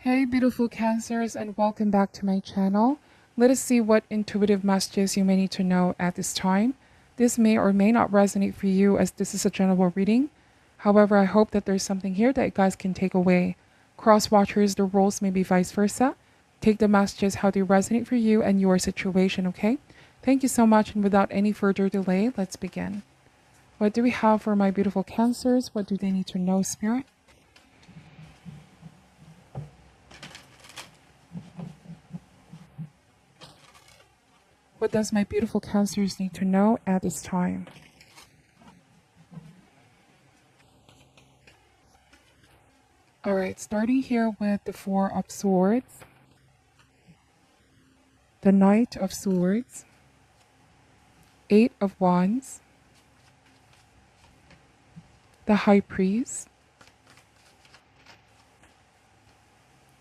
Hey beautiful Cancers, and welcome back to my channel. Let us see what intuitive messages you may need to know at this time. This may or may not resonate for you, as this is a general reading. However, I hope that there's something here that you guys can take away. Cross watchers, the roles may be vice versa. Take the messages how they resonate for you and your situation, okay? Thank you so much, and without any further delay, let's begin. What do we have for my beautiful Cancers? What do they need to know, Spirit? What does my beautiful Cancers need to know at this time? Alright, starting here with the Four of Swords, the Knight of Swords, Eight of Wands, the High Priest,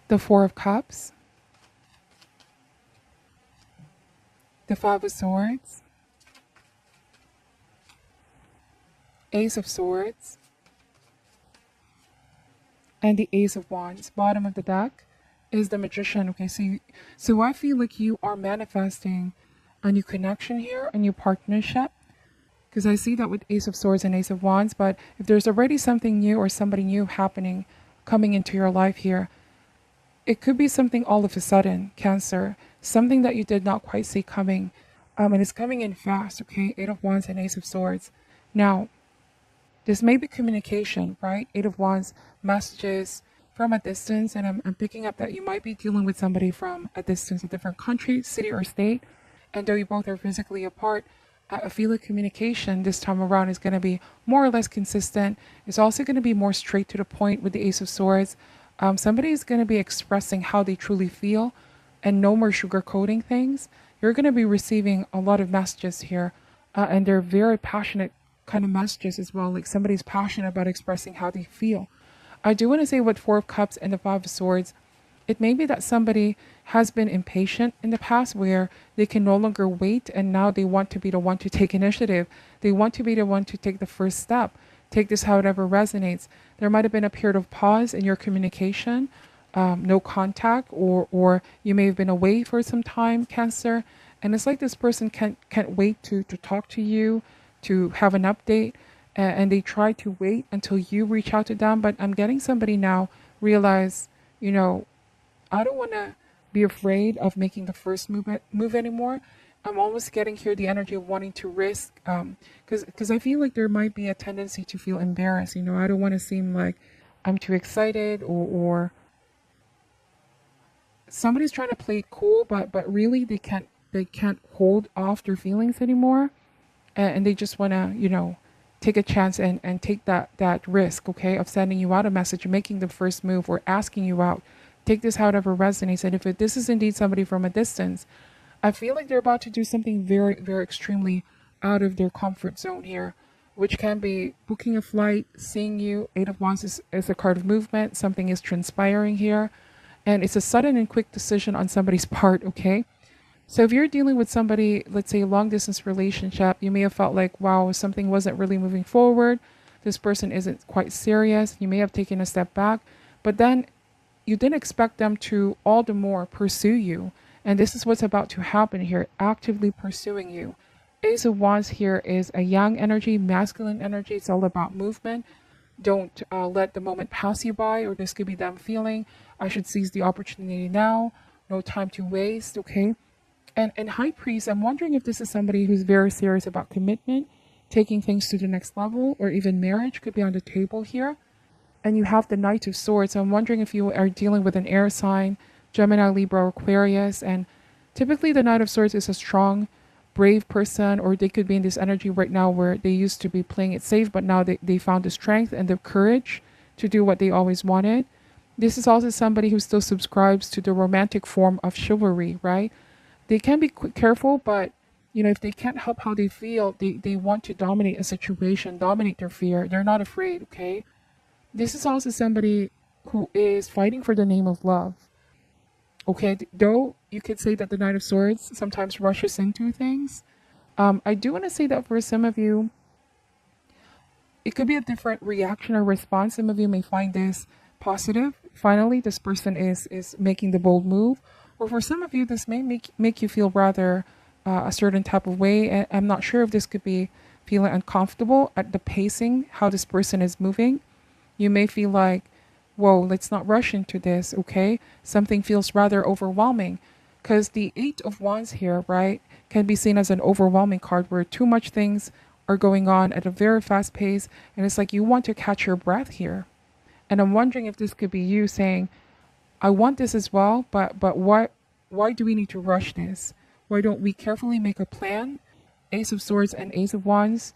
the Four of Cups, the Five of Swords, Ace of Swords, and the Ace of Wands. Bottom of the deck is the Magician. Okay, so I feel like you are manifesting a new connection here, a new partnership, because I see that with Ace of Swords and Ace of Wands. But if there's already something new or somebody new happening, coming into your life here, it could be something all of a sudden, Cancer, something that you did not quite see coming, and it's coming in fast. Okay, Eight of Wands and Ace of Swords. Now, this may be communication, right? Eight of Wands, messages from a distance, and I'm picking up that you might be dealing with somebody from a distance, a different country, city, or state. And though you both are physically apart, I feel like communication this time around is going to be more or less consistent. It's also going to be more straight to the point with the Ace of Swords. Somebody is going to be expressing how they truly feel and no more sugarcoating things. You're going to be receiving a lot of messages here, and they're very passionate kind of messages as well. Like somebody's passionate about expressing how they feel. I do want to say with Four of Cups and the Five of Swords, it may be that somebody has been impatient in the past where they can no longer wait, and now they want to be the one to take initiative. They want to be the one to take the first step. Take this however resonates. There might have been a period of pause in your communication, no contact, or you may have been away for some time, Cancer. And it's like this person can't wait to talk to you, to have an update, and they try to wait until you reach out to them. But I'm getting somebody now realize, I don't want to be afraid of making the first move anymore. I'm almost getting here the energy of wanting to risk, because I feel like there might be a tendency to feel embarrassed. I don't want to seem like I'm too excited, or somebody's trying to play it cool, but really they can't hold off their feelings anymore, and they just want to take a chance and take that risk, okay, of sending you out a message, making the first move, or asking you out. Take this however resonates, and if this is indeed somebody from a distance, I feel like they're about to do something very, very extremely out of their comfort zone here, which can be booking a flight, seeing you. Eight of Wands is a card of movement. Something is transpiring here, and it's a sudden and quick decision on somebody's part, okay? So if you're dealing with somebody, let's say a long distance relationship, you may have felt like, wow, something wasn't really moving forward. This person isn't quite serious. You may have taken a step back, but then you didn't expect them to all the more pursue you. And this is what's about to happen here, actively pursuing you. Ace of Wands here is a yang energy, masculine energy. It's all about movement. Don't let the moment pass you by, or this could be them feeling, I should seize the opportunity now. No time to waste, okay? And High Priest, I'm wondering if this is somebody who's very serious about commitment, taking things to the next level, or even marriage could be on the table here. And you have the Knight of Swords. So I'm wondering if you are dealing with an air sign, Gemini, Libra, or Aquarius. And typically the Knight of Swords is a strong, brave person, or they could be in this energy right now where they used to be playing it safe, but now they found the strength and the courage to do what they always wanted. This is also somebody who still subscribes to the romantic form of chivalry, right? They can be careful, but if they can't help how they feel, they want to dominate a situation, dominate their fear. They're not afraid, okay? This is also somebody who is fighting for the name of love. Okay, though you could say that the Knight of Swords sometimes rushes into things. I do want to say that for some of you, it could be a different reaction or response. Some of you may find this positive finally this person is making the bold move. Or for some of you, this may make you feel rather a certain type of way. And I'm not sure if this could be feeling uncomfortable at the pacing, how this person is moving. You may feel like, whoa, let's not rush into this, okay? Something feels rather overwhelming. Because the Eight of Wands here, right, can be seen as an overwhelming card where too much things are going on at a very fast pace. And it's like you want to catch your breath here. And I'm wondering if this could be you saying, I want this as well, but why do we need to rush this? Why don't we carefully make a plan? Ace of Swords and Ace of Wands.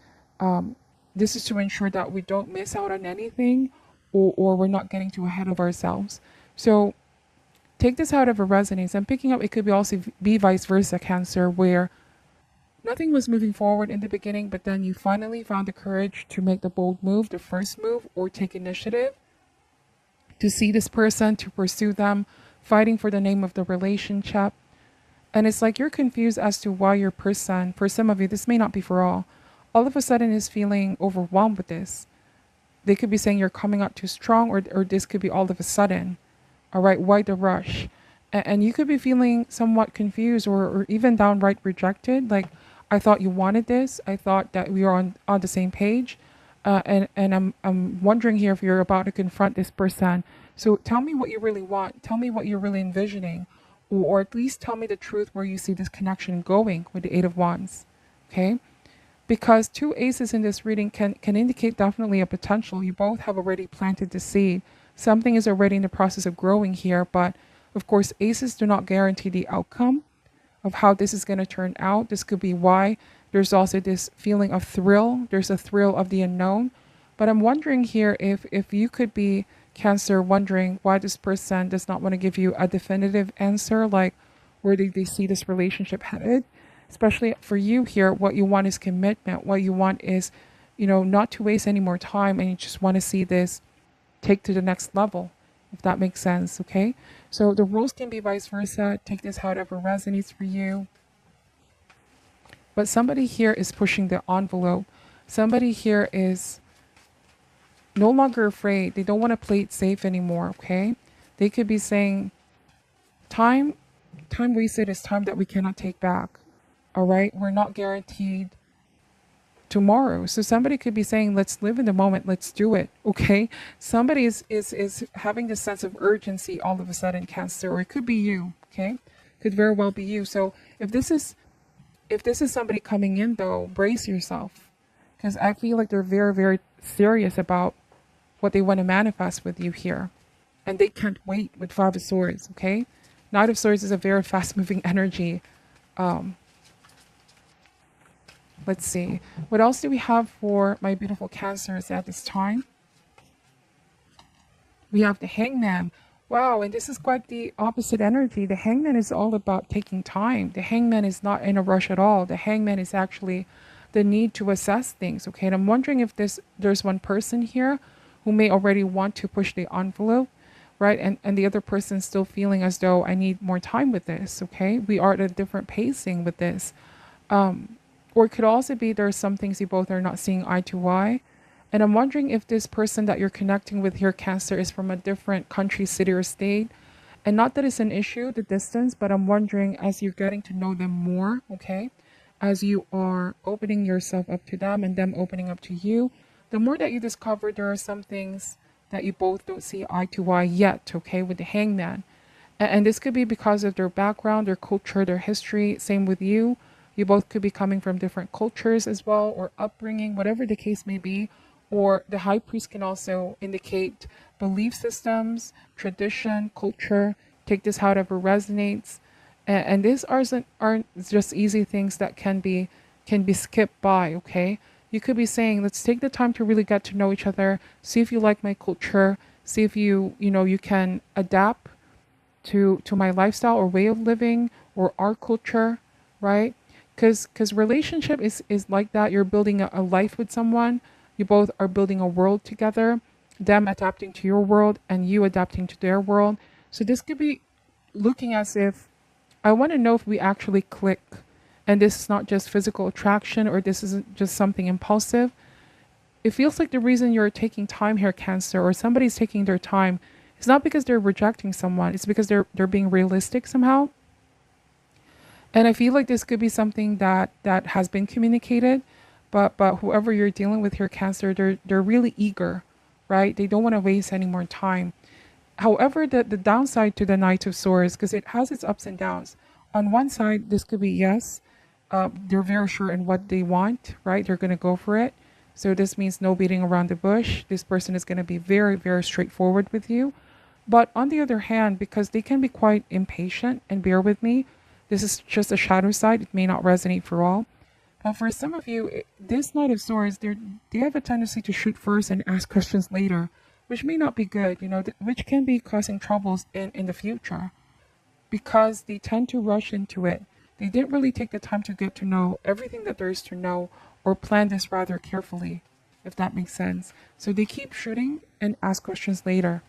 This is to ensure that we don't miss out on anything, or we're not getting too ahead of ourselves. So take this out of a resonance. I'm picking up it could be also be vice versa, Cancer, where nothing was moving forward in the beginning, but then you finally found the courage to make the bold move, the first move, or take initiative to see this person, to pursue them, fighting for the name of the relationship. And it's like you're confused as to why your person, for some of you, this may not be for all of a sudden is feeling overwhelmed with this. They could be saying you're coming out too strong, or this could be all of a sudden. All right, why the rush? And you could be feeling somewhat confused, or even downright rejected. Like, I thought you wanted this. I thought that we were on the same page. And I'm wondering here if you're about to confront this person. So tell me what you really want. Tell me what you're really envisioning, or at least tell me the truth where you see this connection going with the Eight of Wands. Okay, because two aces in this reading can indicate definitely a potential. You both have already planted the seed. Something is already in the process of growing here, but of course, aces do not guarantee the outcome of how this is going to turn out. This could be why there's also this feeling of thrill. There's a thrill of the unknown. But I'm wondering here if you could be, Cancer, wondering why this person does not want to give you a definitive answer, like where do they see this relationship headed? Especially for you here, what you want is commitment. What you want is, not to waste any more time, and you just want to see this take to the next level, if that makes sense, okay? So the rules can be vice versa. Take this however resonates for you. But somebody here is pushing the envelope. Somebody here is no longer afraid. They don't want to play it safe anymore, okay? They could be saying, time wasted is time that we cannot take back, all right? We're not guaranteed tomorrow. So somebody could be saying, let's live in the moment, let's do it, okay? Somebody is having this sense of urgency all of a sudden, Cancer, or it could be you, okay? Could very well be you. So if this is somebody coming in, though, brace yourself, because I feel like they're very, very serious about what they want to manifest with you here, and they can't wait with Five of Swords, okay? Knight of Swords is a very fast-moving energy. Let's see. What else do we have for my beautiful Cancers at this time? We have the Hangman. Wow, and this is quite the opposite energy. The Hangman is all about taking time. The Hangman is not in a rush at all. The Hangman is actually the need to assess things, okay? And I'm wondering if there's one person here who may already want to push the envelope, right? And the other person still feeling as though I need more time with this, okay? We are at a different pacing with this. Or it could also be there's some things you both are not seeing eye to eye. And I'm wondering if this person that you're connecting with here, Cancer, is from a different country, city, or state. And not that it's an issue, the distance, but I'm wondering as you're getting to know them more, okay? As you are opening yourself up to them and them opening up to you, the more that you discover there are some things that you both don't see eye to eye yet, okay, with the Hangman. And this could be because of their background, their culture, their history. Same with you. You both could be coming from different cultures as well, or upbringing, whatever the case may be. Or the High Priest can also indicate belief systems, tradition, culture. Take this however resonates. And these aren't just easy things that can be skipped by, okay? You could be saying, let's take the time to really get to know each other, see if you like my culture, see if you can adapt to my lifestyle or way of living or our culture, right? Because relationship is like that. You're building a life with someone. You both are building a world together, them adapting to your world and you adapting to their world. So this could be looking as if, I want to know if we actually click. And this is not just physical attraction, or this isn't just something impulsive. It feels like the reason you're taking time here, Cancer, or somebody's taking their time, It's not because they're rejecting someone, it's because they're being realistic somehow. And I feel like this could be something that has been communicated, but whoever you're dealing with here, Cancer, they're really eager, right? They don't want to waste any more time. However, the downside to the Knight of Swords, because it has its ups and downs. On one side, this could be yes, they're very sure in what they want, right? They're going to go for it. So this means no beating around the bush. This person is going to be very, very straightforward with you. But on the other hand, because they can be quite impatient, and bear with me, this is just a shadow side. It may not resonate for all. For some of you, this Knight of Swords, they have a tendency to shoot first and ask questions later, which may not be good, which can be causing troubles in the future because they tend to rush into it. They didn't really take the time to get to know everything that there is to know or plan this rather carefully, if that makes sense. So they keep shooting and ask questions later.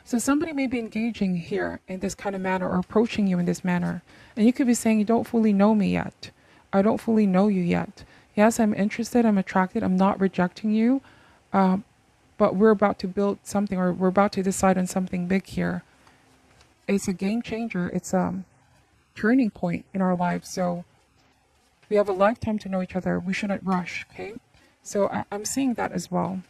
So somebody may be engaging here in this kind of manner or approaching you in this manner. And you could be saying, you don't fully know me yet. I don't fully know you yet. Yes, I'm interested. I'm attracted. I'm not rejecting you. But we're about to build something, or we're about to decide on something big here. It's a game changer. It's a turning point in our lives. So we have a lifetime to know each other. We shouldn't rush, okay? So I'm seeing that as well.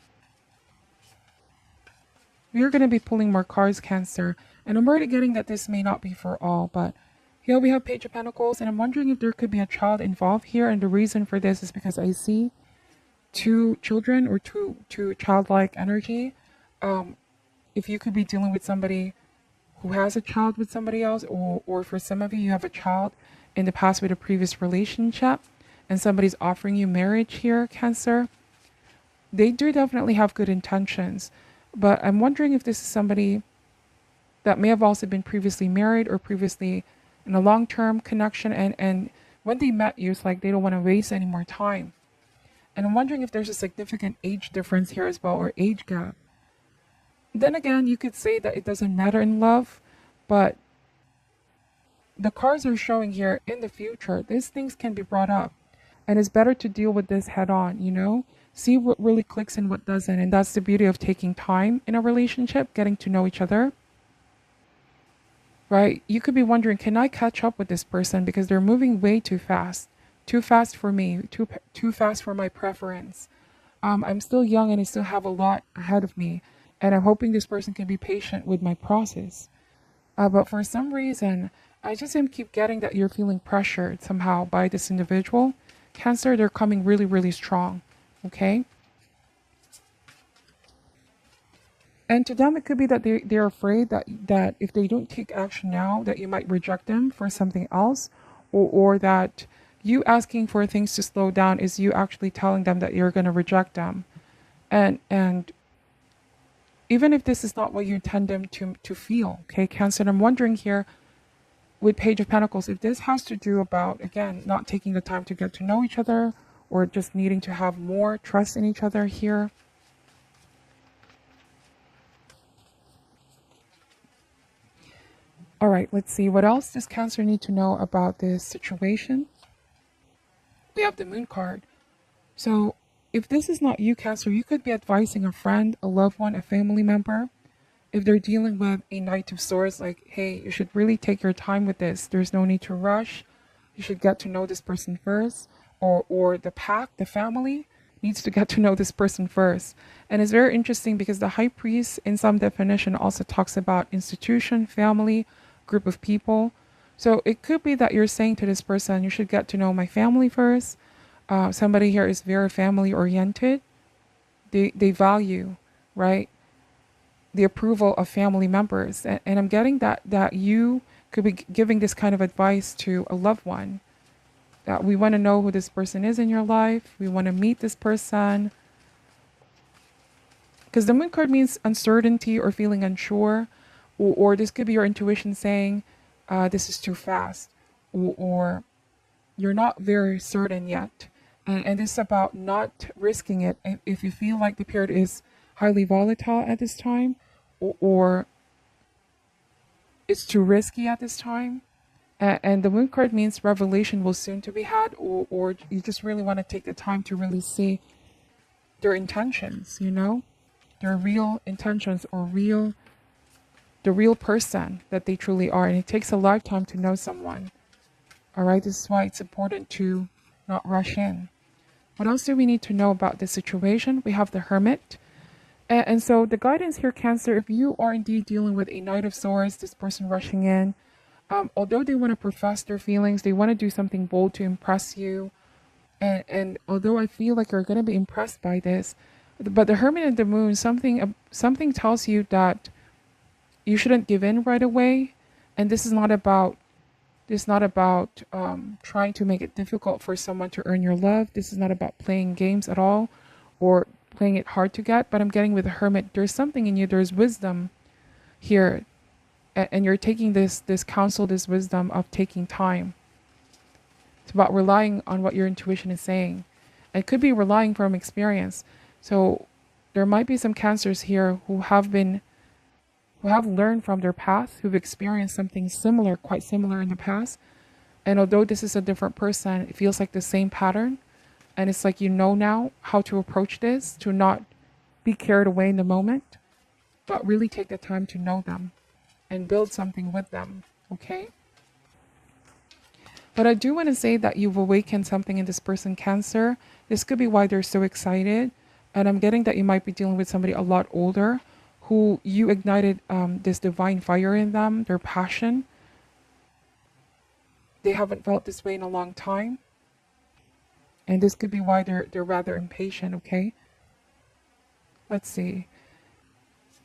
We're going to be pulling more cards, Cancer. And I'm already getting that this may not be for all, but here we have Page of Pentacles, and I'm wondering if there could be a child involved here. And the reason for this is because I see two children or two childlike energy. If you could be dealing with somebody who has a child with somebody else, or for some of you, you have a child in the past with a previous relationship, and somebody's offering you marriage here, Cancer. They do definitely have good intentions. But I'm wondering if this is somebody that may have also been previously married or previously in a long-term connection. And when they met you, it's like they don't want to waste any more time. And I'm wondering if there's a significant age difference here as well, or age gap. Then again, you could say that it doesn't matter in love, but the cards are showing here in the future, these things can be brought up. And it's better to deal with this head on, See what really clicks and what doesn't. And that's the beauty of taking time in a relationship, getting to know each other. Right? You could be wondering, can I catch up with this person? Because they're moving way too fast. Too fast for me. Too fast for my preference. I'm still young and I still have a lot ahead of me. And I'm hoping this person can be patient with my process. But for some reason, I just keep getting that you're feeling pressured somehow by this individual. Cancer, they're coming really, really strong. Okay? And to them, it could be that they're afraid that if they don't take action now, that you might reject them for something else, or that you asking for things to slow down is you actually telling them that you're going to reject them. And even if this is not what you intend them to feel, okay, Cancer, I'm wondering here with Page of Pentacles, if this has to do about, again, not taking the time to get to know each other, or just needing to have more trust in each other here. All right, let's see. What else does Cancer need to know about this situation? We have the Moon card. So if this is not you, Cancer, you could be advising a friend, a loved one, a family member. If they're dealing with a Knight of Swords, like, hey, you should really take your time with this. There's no need to rush. You should get to know this person first. Or the pack, the family, needs to get to know this person first. And it's very interesting because the High Priest, in some definition, also talks about institution, family, group of people. So it could be that you're saying to this person, you should get to know my family first. Somebody here is very family oriented. They value, right, the approval of family members. And I'm getting that you could be giving this kind of advice to a loved one. That we want to know who this person is in your life. We want to meet this person. Because the Moon card means uncertainty or feeling unsure. Or this could be your intuition saying, this is too fast. Or you're not very certain yet. And this is about not risking it. If you feel like the period is highly volatile at this time, or it's too risky at this time. And the Moon card means revelation will soon to be had, or you just really want to take the time to really see their intentions, their real intentions or the real person that they truly are. And it takes a lifetime to know someone. All right, this is why it's important to not rush in. What else do we need to know about this situation? We have the Hermit. And so the guidance here, Cancer, if you are indeed dealing with a Knight of Swords, this person rushing in, although they want to profess their feelings, they want to do something bold to impress you. And although I feel like you're going to be impressed by this, but the Hermit and the Moon, something tells you that you shouldn't give in right away. And this is not about trying to make it difficult for someone to earn your love. This is not about playing games at all or playing it hard to get. But I'm getting with the Hermit, there's something in you, there's wisdom here. And you're taking this counsel, this wisdom of taking time. It's about relying on what your intuition is saying. It could be relying from experience. So there might be some Cancers here who have learned from their past, who've experienced something similar, quite similar in the past. And although this is a different person, it feels like the same pattern. And it's like you know now how to approach this, to not be carried away in the moment, but really take the time to know them and build something with them, okay? But I do want to say that you've awakened something in this person, Cancer. This could be why they're so excited. And I'm getting that you might be dealing with somebody a lot older who you ignited this divine fire in them, their passion. They haven't felt this way in a long time. And this could be why they're rather impatient, okay? Let's see.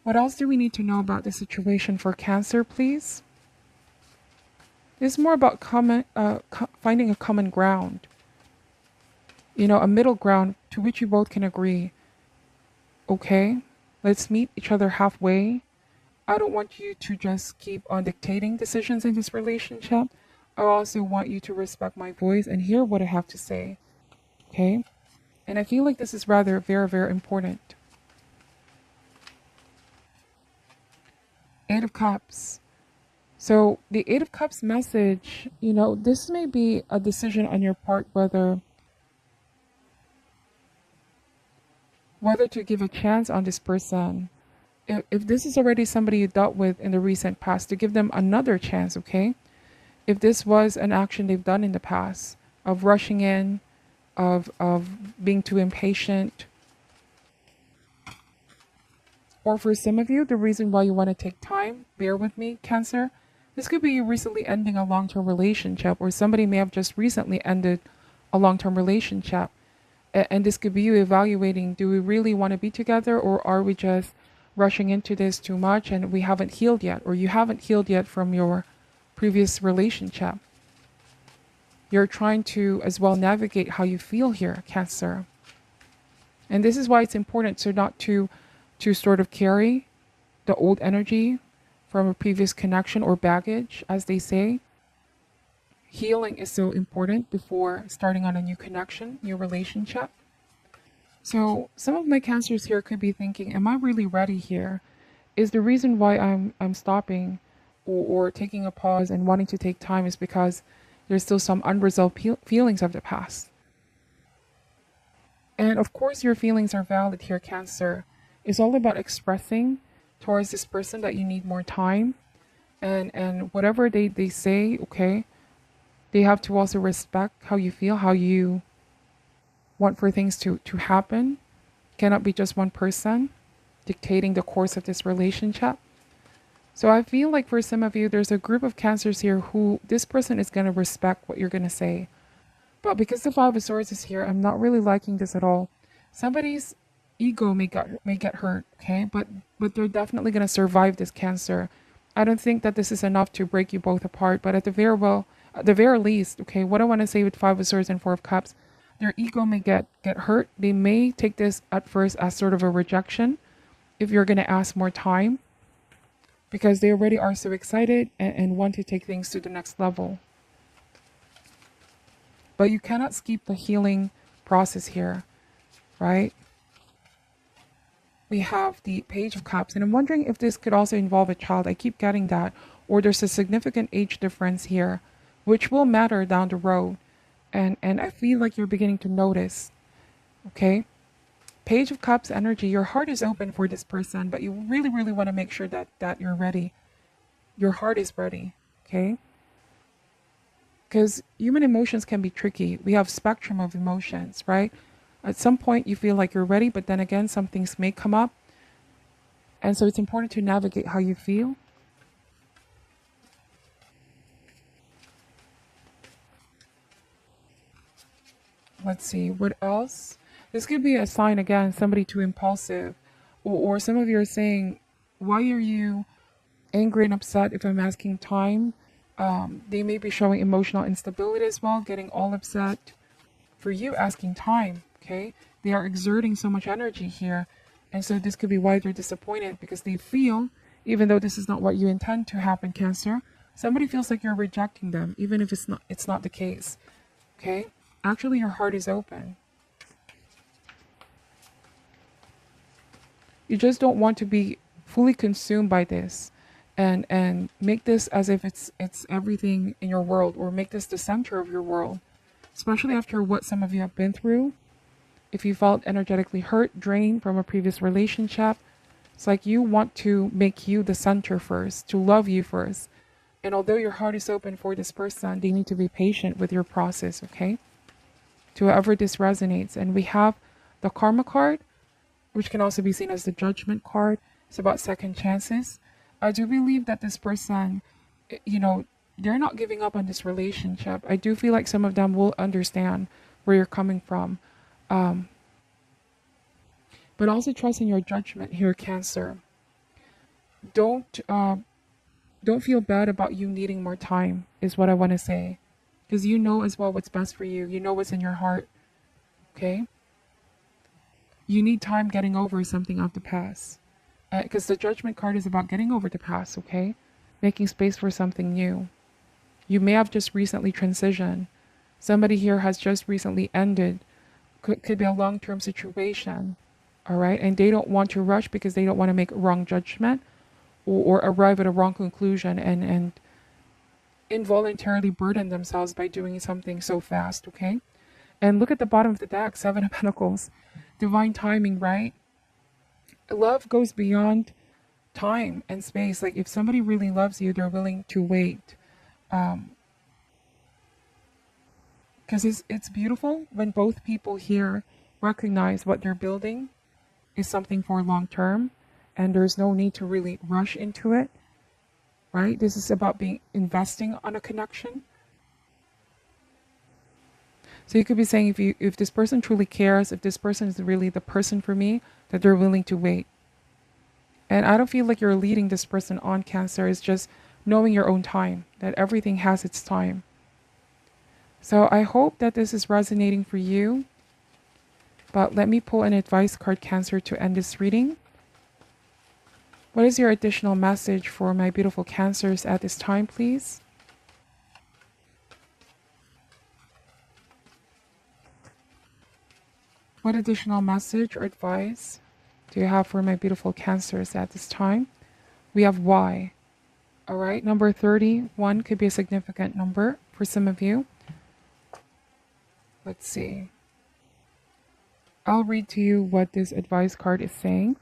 What else do we need to know about the situation for Cancer, please? It's more about finding a common ground. You know, a middle ground to which you both can agree. Okay, let's meet each other halfway. I don't want you to just keep on dictating decisions in this relationship. I also want you to respect my voice and hear what I have to say. Okay? And I feel like this is rather very, very important. Eight of Cups. So the Eight of Cups message, you know, this may be a decision on your part whether to give a chance on this person. If this is already somebody you dealt with in the recent past, to give them another chance, okay? If this was an action they've done in the past of rushing in, of being too impatient, or for some of you, the reason why you want to take time, bear with me, Cancer. This could be you recently ending a long-term relationship, or somebody may have just recently ended a long-term relationship. And this could be you evaluating, do we really want to be together, or are we just rushing into this too much and we haven't healed yet, or you haven't healed yet from your previous relationship. You're trying to as well navigate how you feel here, Cancer. And this is why it's important to not to sort of carry the old energy from a previous connection or baggage, as they say. Healing is so important before starting on a new connection, new relationship. So some of my Cancers here could be thinking, am I really ready here? Is the reason why I'm stopping or taking a pause and wanting to take time is because there's still some unresolved feelings of the past. And of course your feelings are valid here, Cancer. It's all about expressing towards this person that you need more time, and whatever they say, okay, they have to also respect how you feel, how you want for things to happen. Cannot be just one person dictating the course of this relationship. So I feel like for some of you, there's a group of Cancers here who this person is going to respect what you're going to say. But because the Five of Swords is here, I'm not really liking this at all. Somebody's ego may get hurt, okay? But they're definitely going to survive this, Cancer. I don't think that this is enough to break you both apart, but at the very least, okay, what I want to say with Five of Swords and Four of Cups, their ego may get hurt. They may take this at first as sort of a rejection if you're going to ask more time, because they already are so excited and want to take things to the next level. But you cannot skip the healing process here, right? We have the Page of Cups, and I'm wondering if this could also involve a child. I keep getting that. Or there's a significant age difference here, which will matter down the road. And I feel like you're beginning to notice, okay? Page of Cups energy, your heart is open for this person, but you really, really want to make sure that you're ready. Your heart is ready, okay? Because human emotions can be tricky. We have spectrum of emotions, right? At some point you feel like you're ready, but then again, some things may come up. And so it's important to navigate how you feel. Let's see, what else? This could be a sign, again, somebody too impulsive. Or some of you are saying, why are you angry and upset if I'm asking time? They may be showing emotional instability as well, getting all upset for you asking time, okay? They are exerting so much energy here. And so this could be why they're disappointed, because they feel, even though this is not what you intend to happen, Cancer, somebody feels like you're rejecting them, even if it's not the case, okay? Actually, your heart is open. You just don't want to be fully consumed by this and make this as if it's everything in your world, or make this the center of your world, especially after what some of you have been through. If you felt energetically hurt, drained from a previous relationship, it's like you want to make you the center first, to love you first. And although your heart is open for this person, they need to be patient with your process, okay? To whoever this resonates. And we have the Karma card, which can also be seen as the Judgment card. It's about second chances. I do believe that this person, they're not giving up on this relationship. I do feel like some of them will understand where you're coming from. But also trust in your judgment here, Cancer. Don't feel bad about you needing more time, is what I want to say. Because you know as well what's best for you. You know what's in your heart. Okay? You need time getting over something of the past. Because the Judgment card is about getting over the past, okay? Making space for something new. You may have just recently transitioned. Somebody here has just recently ended. Could be a long-term situation, all right? And they don't want to rush because they don't want to make a wrong judgment or arrive at a wrong conclusion and involuntarily burden themselves by doing something so fast, okay? And look at the bottom of the deck, Seven of Pentacles. Divine timing, right? Love goes beyond time and space. Like if somebody really loves you, they're willing to wait. Because it's beautiful when both people here recognize what they're building is something for long term, and there's no need to really rush into it, right? This is about investing on a connection. So you could be saying, if this person truly cares, if this person is really the person for me, that they're willing to wait. And I don't feel like you're leading this person on, Cancer. It's just knowing your own time, that everything has its time. So I hope that this is resonating for you. But let me pull an advice card, Cancer, to end this reading. What is your additional message for my beautiful Cancers at this time, please? What additional message or advice do you have for my beautiful Cancers at this time? We have why. All right, number 31 could be a significant number for some of you. Let's see. I'll read to you what this advice card is saying.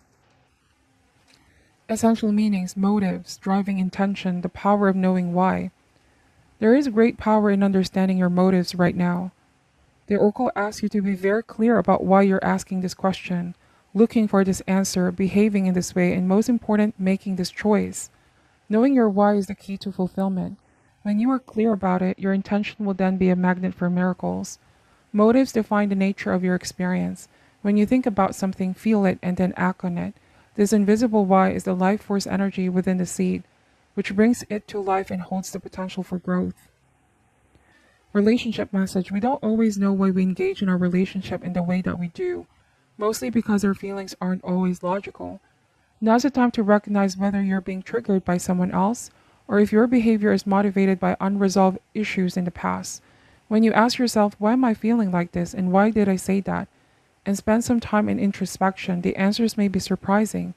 Essential meanings, motives, driving intention, the power of knowing why. There is great power in understanding your motives right now. The Oracle asks you to be very clear about why you're asking this question, looking for this answer, behaving in this way, and most important, making this choice. Knowing your why is the key to fulfillment. When you are clear about it, your intention will then be a magnet for miracles. Motives define the nature of your experience. When you think about something, feel it, and then act on it. This invisible why is the life force energy within the seed, which brings it to life and holds the potential for growth. Relationship message. We don't always know why we engage in our relationship in the way that we do, mostly because our feelings aren't always logical. Now's the time to recognize whether you're being triggered by someone else or if your behavior is motivated by unresolved issues in the past. When you ask yourself, why am I feeling like this and why did I say that? And spend some time in introspection, the answers may be surprising.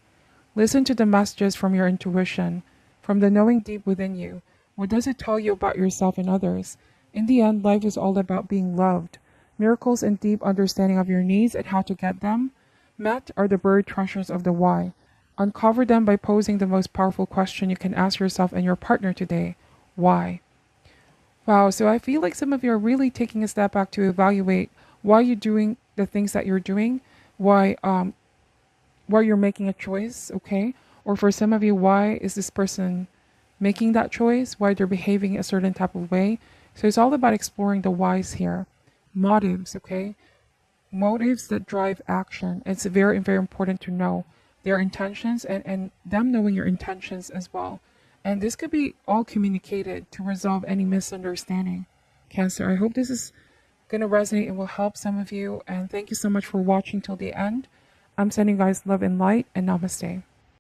Listen to the messages from your intuition, from the knowing deep within you. What does it tell you about yourself and others? In the end, life is all about being loved. Miracles and deep understanding of your needs and how to get them Met are the buried treasures of the why. Uncover them by posing the most powerful question you can ask yourself and your partner today. Why? Wow, so I feel like some of you are really taking a step back to evaluate why you're doing the things that you're doing, why you're making a choice, okay? Or for some of you, why is this person making that choice? Why they're behaving a certain type of way? So it's all about exploring the whys here. Motives, okay? Motives that drive action. It's very, very important to know their intentions and them knowing your intentions as well. And this could be all communicated to resolve any misunderstanding. Cancer, I hope this is going to resonate and will help some of you. And thank you so much for watching till the end. I'm sending you guys love and light, and namaste.